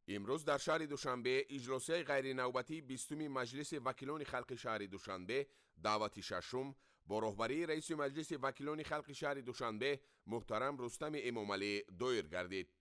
امروز در شهر دوشنبه اجلاسی غیر نوبتی 20 مجلس وکیلان خلق شهر دوشنبه دعوت ششم با رهبری رئیس مجلس وکیلان خلق شهر دوشنبه محترم رستم امامعلی دایر گردید.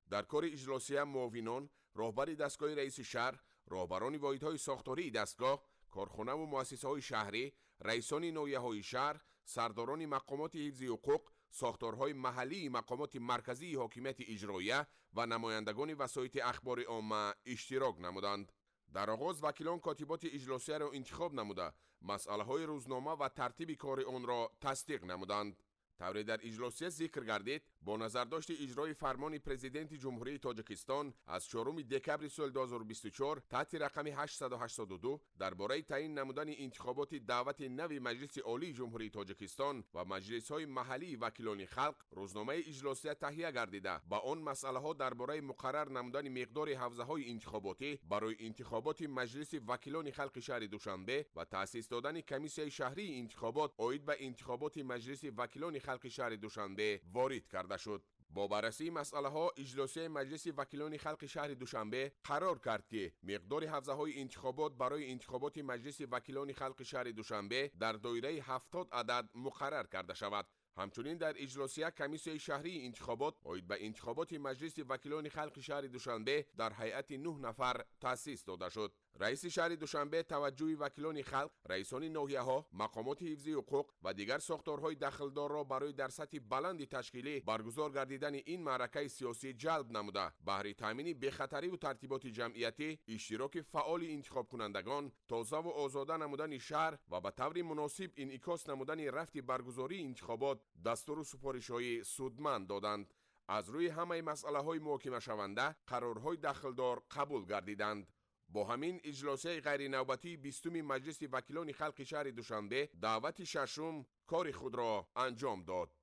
در کار اجلاسی معاونان، رهبر دستگاه رئیس شهر، رهبران واحدهای ساختاری دستگاه، کارخانه و مؤسسه‌های شهری، رئیسان ناحیه‌های شهر، سرداران مقامات حفظ حقوق، ساختارهای محلی مقامات مرکزی حاکمیت اجراییه و نمایندگان وسایط اخبار عامه اشتراک نمودند. در آغاز وکیلان کاتبات اجلاسیه را انتخاب نموده، مسئله‌های روزنامه و ترتیب کار آن را تصدیق نمودند. طوری در اجلاسی ذکر گردید با نظرداشت اجرای فرمان پرزیدنت جمهوری تاجیکستان از 4 دکبر سال 2024 تحت رقم 882 درباره تعیین نمودن انتخابات دعوت نوی مجلس عالی جمهوری تاجیکستان و مجلس‌های محلی وکیلان خلق روزنامه اجلاسی تهیه گردیده با آن مسئله‌ها درباره مقرر نمودن مقدار حوزه‌های انتخاباتی برای انتخابات مجلس وکیلان خلق شهر دوشنبه و تأسیس دادن کمیسیون شهری انتخابات عاید به انتخابات مجلس وکیلان خلق شهر دوشنبه وارد کرده شد. با بررسی مسئله ها اجلاسی مجلس وکیلان خلق شهر دوشنبه قرار کرد که مقدار حوزه های انتخابات برای انتخابات مجلس وکیلان خلق شهر دوشنبه در دایره 70 عدد مقرر کرده شود. همچنین در اجلاسی کمیسیون شهری انتخابات عاید به انتخابات مجلس وکیلان خلق شهر دوشنبه در هیئت 9 نفر تأسیس داده شد. رئیس شهر دوشنبه توجه وکیلان خلق، رئیسان ناحیه‌ها، مقامات حفظ حقوق و دیگر ساختارهای دخلدار را برای در سطح بلند تشکیلی برگزار گردیدن این معرکه سیاسی جلب نموده، بهره تامین بخطری و ترتیبات جمعیتی، اشتراک فعال انتخاب کنندگان، تازه و آزاده نمودن شهر و به طور مناسب انعکاس نمودن رفت برگزاری انتخابات دستور و سفارش‌های سودمند دادند. از روی همه مسئله‌های محاکمه شونده قرارهای دخلدار قبول گردیدند. با همین اجلاسی غیر نوبتی 20 مجلس وکیلان خلق شهر دوشنبه دعوت ششم کار خود را انجام داد.